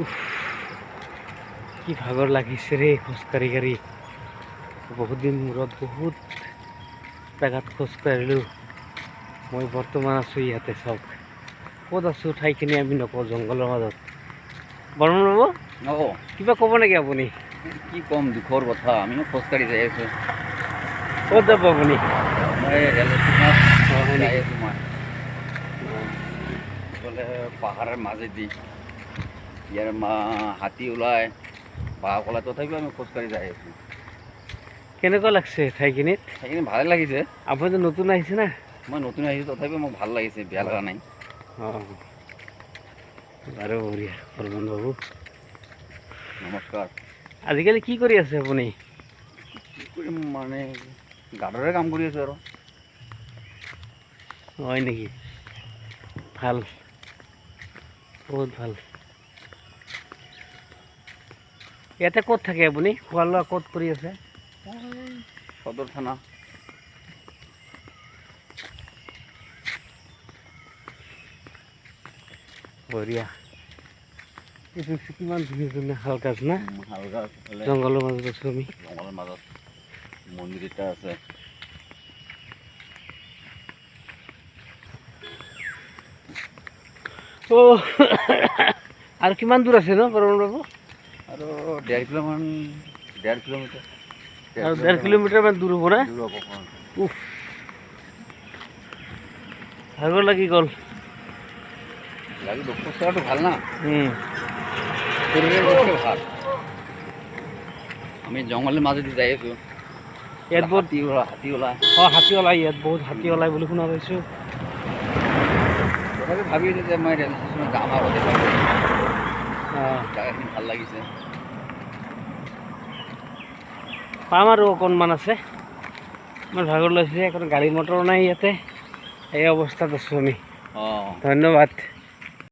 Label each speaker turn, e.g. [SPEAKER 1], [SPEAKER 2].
[SPEAKER 1] উফ, কি ভাগৰ লাগিছে ৰে খোজকাঢ়ি কাঢ়ি। বহুত দিন মূৰত বহুত জেগাত খোজকাঢ়িলোঁ। মই বৰ্তমান আছোঁ ইয়াতে চাওক। ক'ত আছোঁ ঠাইখিনি আমি নকওঁ, জংঘলৰ মাজত। বৰ্মন বাবু
[SPEAKER 2] অঁ,
[SPEAKER 1] কিবা ক'ব নেকি আপুনি?
[SPEAKER 2] কি ক'ম, দুখৰ কথা। আমিও খোজকাঢ়ি যাই আছোঁ।
[SPEAKER 1] ক'ত যাব আপুনি?
[SPEAKER 2] মই ৰেল ষ্টেচনত
[SPEAKER 1] হয়
[SPEAKER 2] যাই
[SPEAKER 1] নেকি?
[SPEAKER 2] আছোঁ। মই এইফালে পাহাৰৰ মাজেদি ইয়াৰ হাতী ওলায়, বাঘ ওলায়, তথাপিও আমি খোজকাঢ়ি যাই আছোঁ।
[SPEAKER 1] কেনেকুৱা লাগছে ঠাইখিনিত?
[SPEAKER 2] সেইখিনি ভালে লাগিছে।
[SPEAKER 1] আপুনিতো নতুন আহিছে না?
[SPEAKER 2] মই নতুন আহিছোঁ, তথাপিও মোক ভাল লাগিছে, বেয়া লগা নাই।
[SPEAKER 1] অঁ, বাৰু বঢ়িয়া। বৰ্মন বাবু
[SPEAKER 2] নমস্কাৰ।
[SPEAKER 1] আজিকালি কি কৰি আছে আপুনি?
[SPEAKER 2] কি কৰিম মানে, গাৰ্ডৰে কাম কৰি আছোঁ আৰু।
[SPEAKER 1] হয় নেকি? ভাল, বহুত ভাল। ইয়াতে ক'ত থাকে আপুনি? খোৱা লোৱা ক'ত কৰি আছে?
[SPEAKER 2] সদৰ থানা।
[SPEAKER 1] বঢ়িয়া। এইটো কিমান ধুনীয়া ধুনীয়া শাল গাছ না?
[SPEAKER 2] হালগাছ,
[SPEAKER 1] জংঘলৰ মাজত আছোঁ আমি।
[SPEAKER 2] জংঘলৰ মাজত মন্দিৰ এটা আছে।
[SPEAKER 1] অ' আৰু কিমান দূৰ আছে ন বৰ্মন বাবু?
[SPEAKER 2] আৰু 1.5 কিলোমিটাৰ, 1.5 কিলোমিটাৰ।
[SPEAKER 1] আৰু 1.5 কিলোমিটাৰ মান দূৰ হ'ব না?
[SPEAKER 2] দূৰ হ'ব।
[SPEAKER 1] উফ, ভাগৰ লাগি গ'ল।
[SPEAKER 2] লাগিব, খোজকঢ়াটো ভাল না।
[SPEAKER 1] উম,
[SPEAKER 2] পৰিৱেশ ভাল। আমি জংঘলৰ মাজেদি যাই আছোঁ।
[SPEAKER 1] ইয়াত বহুত
[SPEAKER 2] হাতী ওলায়।
[SPEAKER 1] হাতী ওলাই, ইয়াত বহুত হাতী ওলাই বুলি শুনা পাইছোঁ।
[SPEAKER 2] তথাপি ভাবি আছোঁ যে মই ৰেল ষ্টেচনত যাম আৰু জেগাখিনি ভাল লাগিছে।
[SPEAKER 1] পাম আৰু অকণমান আছে। ইমান ভাগৰ লাগিছে, এখন গাড়ী মটৰ নাই ইয়াতে। এই অৱস্থাত আছোঁ আমি।
[SPEAKER 2] অঁ।
[SPEAKER 1] ধন্যবাদ।